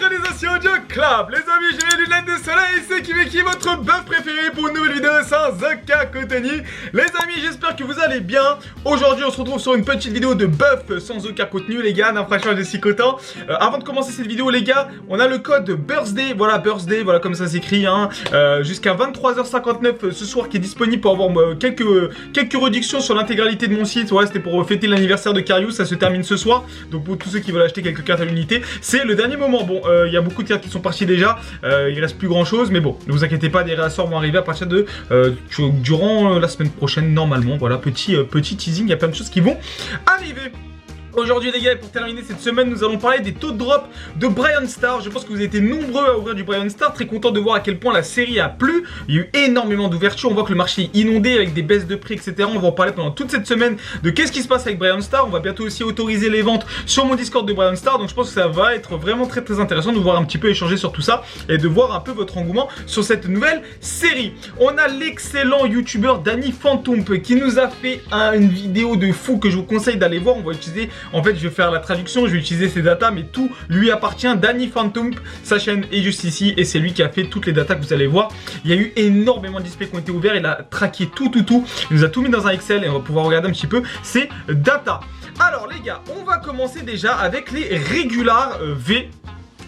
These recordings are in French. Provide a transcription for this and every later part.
synchronisation du club. Les amis, j'ai mes lunettes de soleil, c'est qui votre buff préféré pour une nouvelle vidéo sans aucun contenu. Les amis, j'espère que vous allez bien. Aujourd'hui, on se retrouve sur une petite vidéo de buff sans aucun contenu, les gars. Franchement, je suis content. Avant de commencer cette vidéo, les gars, on a le code birthday. Voilà, birthday, voilà comme ça s'écrit, hein. Jusqu'à 23h59 ce soir qui est disponible pour avoir quelques réductions sur l'intégralité de mon site. Ouais, c'était pour fêter l'anniversaire de Carius, ça se termine ce soir. Donc pour tous ceux qui veulent acheter quelques cartes à l'unité, c'est le dernier moment. Bon, il y a beaucoup de cartes qui sont parties déjà, il reste plus grand chose, mais bon, ne vous inquiétez pas, des réassorts vont arriver à partir de durant la semaine prochaine normalement. Voilà, petit teasing, il y a plein de choses qui vont arriver. Aujourd'hui les gars, et pour terminer cette semaine, nous allons parler des taux de drop de Brian Star. Je pense que vous avez été nombreux à ouvrir du Brian Star. Très content de voir à quel point la série a plu. Il y a eu énormément d'ouvertures. On voit que le marché est inondé avec des baisses de prix, etc. On va en parler pendant toute cette semaine de qu'est-ce qui se passe avec Brian Star. On va bientôt aussi autoriser les ventes sur mon Discord de Brian Star. Donc je pense que ça va être vraiment très intéressant de voir un petit peu échanger sur tout ça et de voir un peu votre engouement sur cette nouvelle série. On a l'excellent youtubeur Danny Phantom qui nous a fait une vidéo de fou que je vous conseille d'aller voir. On va utiliser... En fait, je vais faire la traduction, je vais utiliser ses datas, mais tout lui appartient. Danny Phantom, sa chaîne est juste ici et c'est lui qui a fait toutes les datas que vous allez voir. Il y a eu énormément de displays qui ont été ouverts, il a traqué tout. Il nous a tout mis dans un Excel et on va pouvoir regarder un petit peu ses datas. Alors les gars, on va commencer déjà avec les Regular V.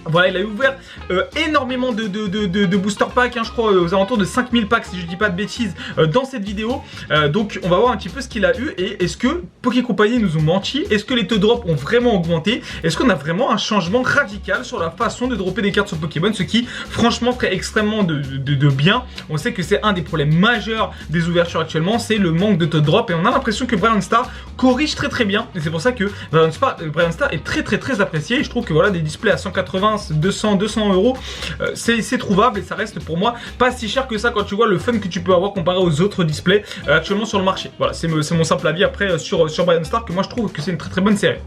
Voilà, il a ouvert énormément de booster packs, hein, je crois aux alentours de 5000 packs si je dis pas de bêtises dans cette vidéo. Donc on va voir un petit peu ce qu'il a eu et est-ce que Poké Company nous ont menti. Est-ce que les taux de drop ont vraiment augmenté? Est-ce qu'on a vraiment un changement radical sur la façon de dropper des cartes sur Pokémon? Ce qui franchement ferait extrêmement de bien. On sait que c'est un des problèmes majeurs des ouvertures actuellement, c'est le manque de taux de drop et on a l'impression que Brian Star corrige très bien. Et c'est pour ça que Brian Star est très apprécié et je trouve que voilà, des displays à 180, 200 euros, c'est trouvable et ça reste pour moi pas si cher que ça quand tu vois le fun que tu peux avoir comparé aux autres displays actuellement sur le marché. Voilà, c'est mon simple avis après sur Brian Star, que moi je trouve que c'est une très bonne série.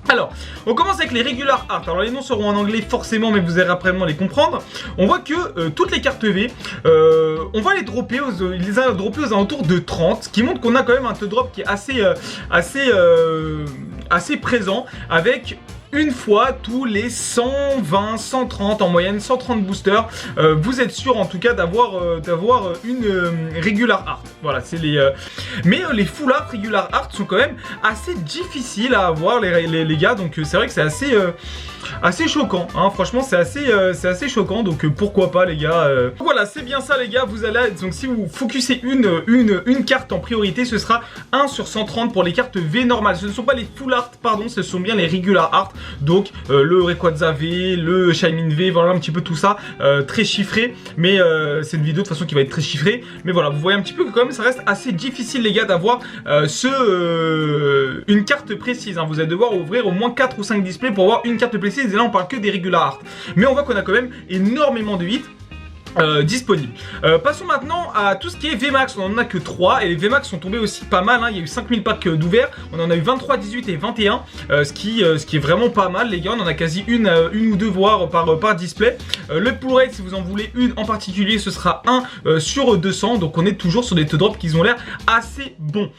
Alors, on commence avec les Regular Art. Alors les noms seront en anglais forcément, mais vous allez rapidement les comprendre. On voit que toutes les cartes V, on va les dropper aux alentours de 30, ce qui montre qu'on a quand même un taux de drop qui est assez présent, avec une fois tous les 120, 130 en moyenne, 130 boosters, vous êtes sûr en tout cas d'avoir une Regular Art. Voilà, c'est les... mais les Full Art Regular Art sont quand même assez difficiles à avoir les gars, donc c'est vrai que c'est assez choquant, hein. Franchement c'est assez choquant, donc pourquoi pas les gars. Voilà, c'est bien ça les gars, vous allez, donc si vous focusez une carte en priorité, ce sera 1 sur 130 pour les cartes V normales. Ce ne sont pas les Full Art, pardon, ce sont bien les Regular Art, donc le Rayquaza V, le Shaymin V, voilà un petit peu tout ça, très chiffré, mais c'est une vidéo de toute façon qui va être très chiffrée, mais voilà, vous voyez un petit peu que quand même ça reste assez difficile les gars d'avoir une carte précise, hein. Vous allez devoir ouvrir au moins 4 ou 5 displays pour avoir une carte précise. Et là on parle que des Regular Art, mais on voit qu'on a quand même énormément de hits disponible. Passons maintenant à tout ce qui est VMAX. On en a que 3 et les VMAX sont tombés aussi pas mal, hein. Il y a eu 5000 packs d'ouverts, on en a eu 23, 18 et 21, ce qui est vraiment pas mal les gars. On en a quasi une ou deux voire par display. Le pull rate, si vous en voulez une en particulier, ce sera 1 sur 200, donc on est toujours sur des taux de drop qui ont l'air assez bons.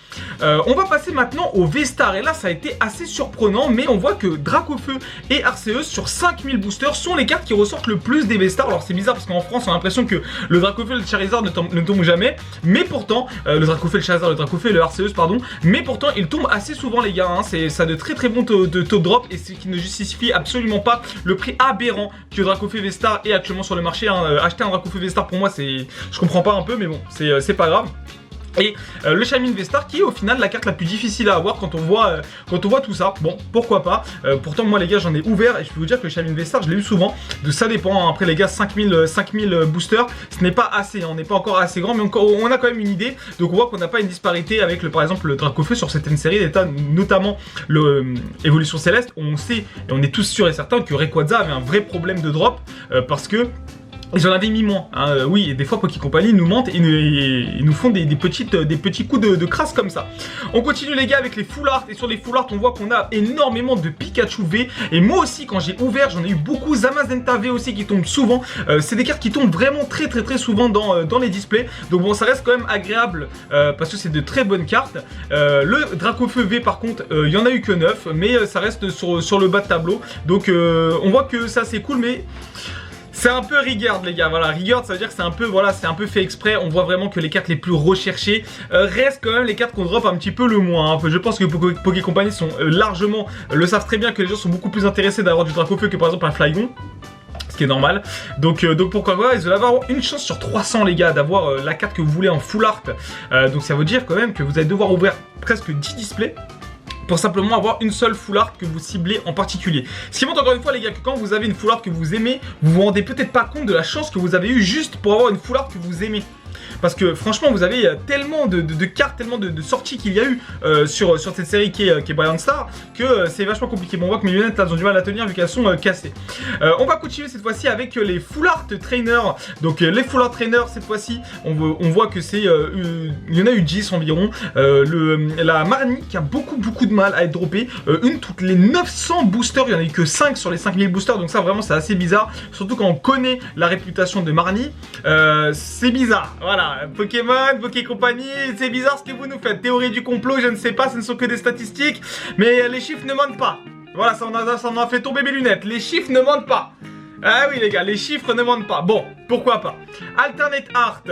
On va passer maintenant au V-Star et là ça a été assez surprenant, mais on voit que Dracofeu et Arceus sur 5000 boosters sont les cartes qui ressortent le plus des V-Stars. Alors c'est bizarre parce qu'en France on a l'impression que le Dracofeu et le Charizard ne tombent jamais, mais pourtant le Dracofeu, le Charizard, le Dracofeu et le Arceus pardon, mais pourtant ils tombent assez souvent les gars, hein. Ça a de très bons taux de drop et ce qui ne justifie absolument pas le prix aberrant que Dracofeu V-Star est actuellement sur le marché, hein. Acheter un Dracofeu V-Star pour moi je comprends pas un peu, mais bon c'est pas grave. Et le Shaymin V-Star qui est au final la carte la plus difficile à avoir quand on voit tout ça. Bon, pourquoi pas. Pourtant moi les gars j'en ai ouvert et je peux vous dire que le Shaymin V-Star je l'ai eu souvent. Ça dépend, hein. Après les gars 5000 boosters ce n'est pas assez, hein. On n'est pas encore assez grand, mais on a quand même une idée. Donc on voit qu'on n'a pas une disparité avec par exemple le Dracofeu sur certaines séries d'état, notamment le Évolution Céleste. On sait et on est tous sûrs et certains que Rayquaza avait un vrai problème de drop parce que Ils en avaient mis moins, hein. Oui, et des fois Poké Company nous mentent et nous font des petits coups de crasse comme ça. On continue les gars avec les full art, et sur les full art on voit qu'on a énormément de Pikachu V, et moi aussi quand j'ai ouvert j'en ai eu beaucoup. Zamazenta V aussi qui tombe souvent, c'est des cartes qui tombent vraiment très souvent dans les displays, donc bon ça reste quand même agréable parce que c'est de très bonnes cartes. Le Dracofeu V par contre il y en a eu que 9, mais ça reste sur le bas de tableau, donc on voit que ça c'est cool, mais c'est un peu Rigard les gars, voilà, Rigard ça veut dire que c'est un peu, voilà, c'est un peu fait exprès. On voit vraiment que les cartes les plus recherchées restent quand même les cartes qu'on drop un petit peu le moins, hein. Je pense que Poké Company sont largement, le savent très bien que les gens sont beaucoup plus intéressés d'avoir du Dracofeu que par exemple un Flygon, ce qui est normal. Donc pourquoi pas, ils veulent avoir une chance sur 300 les gars d'avoir la carte que vous voulez en full art. Donc ça veut dire quand même que vous allez devoir ouvrir presque 10 displays pour simplement avoir une seule full art que vous ciblez en particulier. Ce qui montre encore une fois les gars que quand vous avez une full art que vous aimez, vous vous rendez peut-être pas compte de la chance que vous avez eu juste pour avoir une full art que vous aimez. Parce que franchement vous avez tellement de cartes, tellement de sorties qu'il y a eu sur cette série qui est Brilliant Star, que c'est vachement compliqué. Bon, on voit que mes lunettes là, elles ont du mal à tenir vu qu'elles sont cassées. On va continuer cette fois-ci avec les Full Art Trainers. Donc les Full Art Trainers cette fois-ci, on voit que c'est, il y en a eu 10 environ. La Marnie qui a beaucoup de mal à être droppée. Une toutes les 900 boosters, il n'y en a eu que 5 sur les 5000 boosters. Donc ça vraiment c'est assez bizarre. Surtout quand on connaît la réputation de Marnie. C'est bizarre. Voilà, Pokémon, Poké Company, c'est bizarre ce que vous nous faites. Théorie du complot, je ne sais pas, ce ne sont que des statistiques, mais les chiffres ne mentent pas. Voilà, ça en a fait tomber mes lunettes. Les chiffres ne mentent pas. Ah oui les gars, les chiffres ne mentent pas. Bon, pourquoi pas. Alternate Art.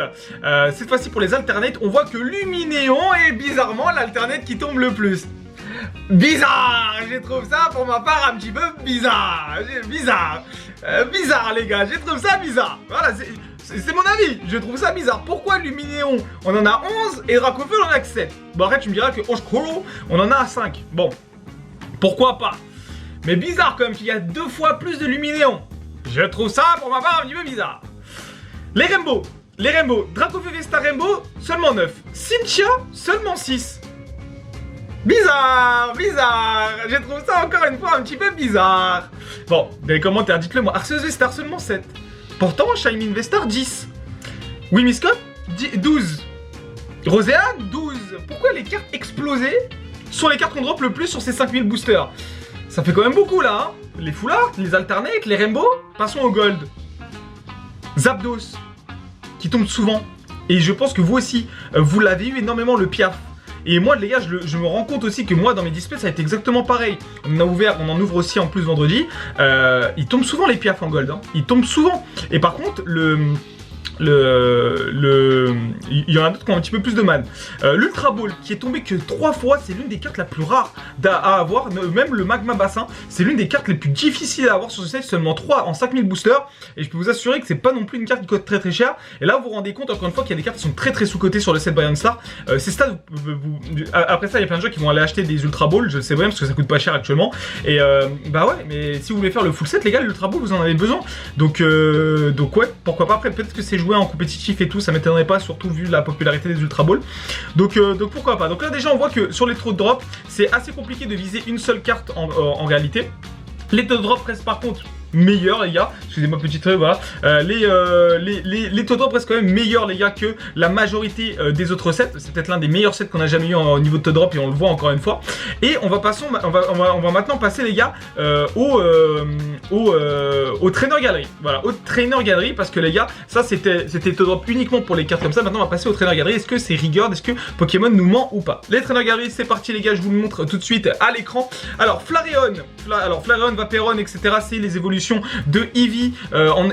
Cette fois-ci pour les alternates, on voit que Luminéon est bizarrement l'alternate qui tombe le plus. Bizarre, je trouve ça pour ma part un petit peu bizarre. Bizarre les gars, je trouve ça bizarre. Voilà, c'est mon avis, je trouve ça bizarre. Pourquoi Luminéon on en a 11 et Dracofeu on en a que 7? Bon après tu me diras que Oscuro on en a 5. Bon, pourquoi pas. Mais bizarre quand même qu'il y a 2 fois plus de Luminéon. Je trouve ça pour ma part un petit peu bizarre. Les Rainbow, Dracofeu Vesta Rainbow seulement 9. Cynthia seulement 6. Bizarre, je trouve ça encore une fois un petit peu bizarre. Bon, dans les commentaires, dites-le moi. Arceus Vestar seulement 7. Pourtant, Shining Vestar 10. Whimsicott 12. Roséane 12. Pourquoi les cartes explosées sont les cartes qu'on drop le plus sur ces 5000 boosters? Ça fait quand même beaucoup là, hein. Les full art, les alternates, les rainbow. Passons au gold. Zapdos, qui tombe souvent. Et je pense que vous aussi, vous l'avez eu énormément, le Piaf. Et moi les gars, je me rends compte aussi que moi dans mes displays ça a été exactement pareil. On en ouvre aussi en plus vendredi. Ils tombent souvent les Piaf en gold, hein. Ils tombent souvent. Et par contre il y en a d'autres qui ont un petit peu plus de man. L'Ultra Ball qui est tombé que 3 fois, c'est l'une des cartes la plus rare à avoir. Même le Magma Bassin, c'est l'une des cartes les plus difficiles à avoir sur ce set, seulement 3 en 5000 boosters. Et je peux vous assurer que c'est pas non plus une carte qui coûte très cher. Et là vous vous rendez compte encore une fois qu'il y a des cartes qui sont très sous-cotées sur le set Brilliant Star. C'est ça, après ça il y a plein de gens qui vont aller acheter des Ultra Ball, je sais bien parce que ça coûte pas cher actuellement. Et bah ouais, mais si vous voulez faire le full set les gars, l'Ultra Ball vous en avez besoin. Donc ouais, pourquoi pas. Après peut-être que c'est joué en compétitif et tout, ça m'étonnerait pas, surtout vu la popularité des Ultra Ball. Donc pourquoi pas. Donc là déjà on voit que sur les taux de drop, c'est assez compliqué de viser une seule carte en réalité. Les taux de drop restent par contre meilleurs les gars, excusez-moi petit trait, voilà. Les taux de drop restent quand même meilleurs les gars que la majorité des autres sets. C'est peut-être l'un des meilleurs sets qu'on a jamais eu au niveau de taux de drop et on le voit encore une fois. Et on va maintenant passer les gars au Trainer Gallery. Voilà, au Trainer Gallery parce que les gars, ça c'était taux de drop uniquement pour les cartes comme ça. Maintenant on va passer au Trainer Gallery. Est-ce que c'est Rigard? Est-ce que Pokémon nous ment ou pas? Les Trainer Gallery, c'est parti les gars, je vous le montre tout de suite à l'écran. Alors Flareon, Vaperon, etc. c'est les évolutions de Eevee.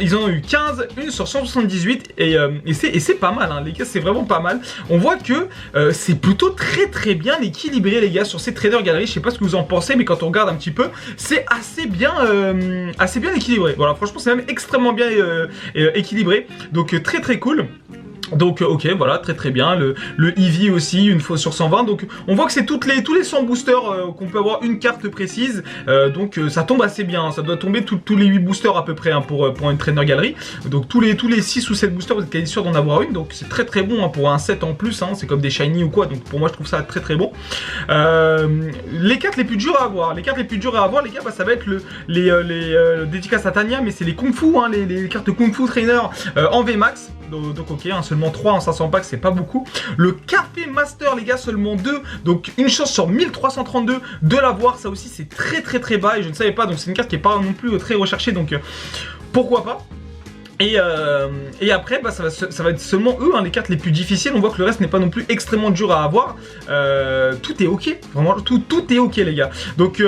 Ils en ont eu 15, une sur 178 et c'est pas mal hein, les gars, c'est vraiment pas mal. On voit que c'est plutôt très bien équilibré les gars sur ces Trainer Gallery. Je sais pas ce que vous en pensez, mais quand on regarde un petit peu, c'est assez bien équilibré. Voilà, franchement c'est même extrêmement bien équilibré, donc très cool. Donc ok, voilà, très bien. Le Eevee aussi, une fois sur 120. Donc on voit que c'est tous les 100 boosters qu'on peut avoir une carte précise. Donc ça tombe assez bien. Ça doit tomber tous les 8 boosters à peu près pour une trainer galerie. Donc tous les 6 ou 7 boosters, vous êtes quasi sûr d'en avoir une. Donc c'est très bon pour un set en plus. C'est comme des shiny ou quoi. Donc pour moi je trouve ça très bon. Les cartes les plus dures à avoir. Les gars, bah, ça va être les dédicaces à Tania, mais c'est les Kung Fu, les cartes Kung Fu Trainer en VMAX. Donc ok, seulement 3 en 500 packs, c'est pas beaucoup. Le Café Master, les gars, seulement 2. Donc une chance sur 1332 de l'avoir. Ça aussi, c'est très bas et je ne savais pas. Donc c'est une carte qui est pas non plus très recherchée. Donc pourquoi pas. Et après, bah, ça va être seulement eux, les cartes les plus difficiles. On voit que le reste n'est pas non plus extrêmement dur à avoir. Tout est ok, vraiment, tout est ok, les gars. Donc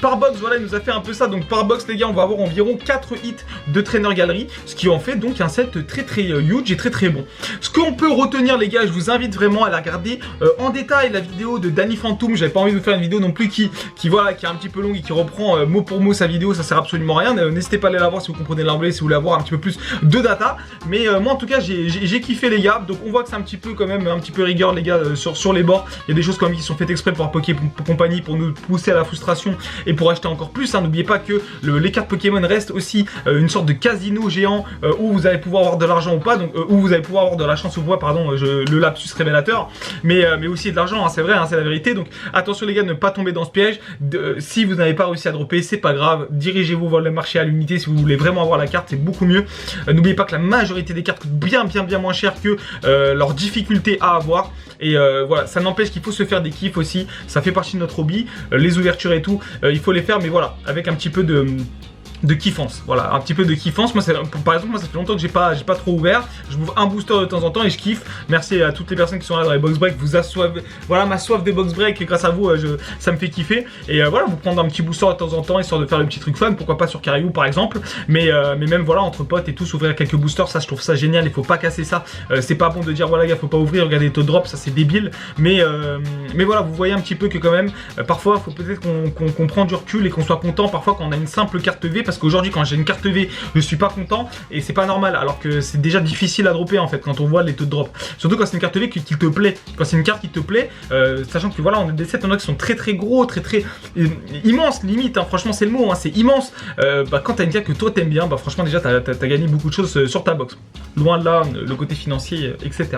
par box, voilà, il nous a fait un peu ça. Donc par box, les gars, on va avoir environ 4 hits de trainer galerie, ce qui en fait donc un set très huge et très bon. Ce qu'on peut retenir, les gars, je vous invite vraiment à la regarder en détail, la vidéo de Danny Phantom. J'avais pas envie de vous faire une vidéo non plus qui est un petit peu longue et qui reprend mot pour mot sa vidéo. Ça sert absolument à rien. N'hésitez pas à aller la voir si vous comprenez l'anglais, si vous voulez avoir un petit peu plus de data, mais moi en tout cas j'ai kiffé, les gars. Donc on voit que c'est un petit peu quand même un petit peu rigueur, les gars, sur les bords. Il y a des choses quand même qui sont faites exprès par Pokémon Company pour nous pousser à la frustration et pour acheter encore plus. N'oubliez pas que les cartes Pokémon restent aussi une sorte de casino géant où vous allez pouvoir avoir de l'argent ou pas, donc où vous allez pouvoir avoir de la chance ou pas, pardon, le lapsus révélateur, mais aussi de l'argent, c'est vrai, c'est la vérité. Donc attention, les gars, ne pas tomber dans ce piège. Si vous n'avez pas réussi à dropper, c'est pas grave, dirigez-vous vers le marché à l'unité si vous voulez vraiment avoir la carte, c'est beaucoup mieux. N'oubliez pas que la majorité des cartes coûtent bien moins cher que leur difficulté à avoir. Et voilà, ça n'empêche qu'il faut se faire des kiffs aussi. Ça fait partie de notre hobby. Les ouvertures et tout, il faut les faire, mais voilà, avec un petit peu de kiffance, voilà, un petit peu de kiffance. Moi, par exemple, ça fait longtemps que j'ai pas trop ouvert. Je m'ouvre un booster de temps en temps et je kiffe. Merci à toutes les personnes qui sont là dans les box break. Vous assoivez, voilà, ma soif des box break, grâce à vous, ça me fait kiffer. Et voilà, vous prendre un petit booster de temps en temps histoire de faire le petit truc fun. Pourquoi pas sur Caribou par exemple. Mais même voilà, entre potes et tout, s'ouvrir quelques boosters, ça je trouve ça génial. Il faut pas casser ça. C'est pas bon de dire voilà, gars, faut pas ouvrir, regardez les taux de drop, ça c'est débile. Mais voilà, vous voyez un petit peu que quand même, parfois, il faut peut-être qu'on prenne du recul et qu'on soit content parfois quand on a une simple carte V. Parce qu'aujourd'hui, quand j'ai une carte V, je suis pas content et c'est pas normal. Alors que c'est déjà difficile à dropper en fait quand on voit les taux de drop. Surtout quand c'est une carte V qui te plaît. Quand c'est une carte qui te plaît, sachant que voilà, on a des sets, on a qui sont très gros, très immenses limite. Franchement, c'est le mot, c'est immense. Quand t'as une carte que toi t'aimes bien, franchement déjà t'as gagné beaucoup de choses sur ta box. Loin de là, le côté financier, etc.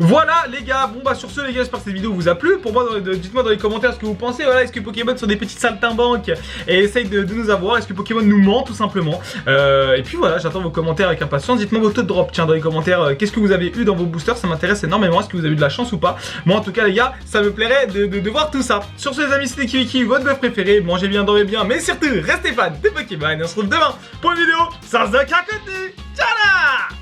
Voilà les gars, bon sur ce les gars, j'espère que cette vidéo vous a plu. Pour moi, dites-moi dans les commentaires ce que vous pensez. Voilà, est-ce que Pokémon sont des petites saltimbanques et essayent de nous avoir? Est-ce que Pokémon nous ment tout simplement? Et puis voilà, j'attends vos commentaires avec impatience. Dites-moi vos taux de drop, tiens, dans les commentaires, qu'est-ce que vous avez eu dans vos boosters? Ça m'intéresse énormément, est-ce que vous avez eu de la chance ou pas? Moi en tout cas les gars, ça me plairait de voir tout ça. Sur ce les amis, c'était Kiwiki, votre bœuf préféré. Mangez bien, dormez bien, mais surtout restez fans de Pokémon. Et on se retrouve demain pour une vidéo sans aucun côté. Ciao là!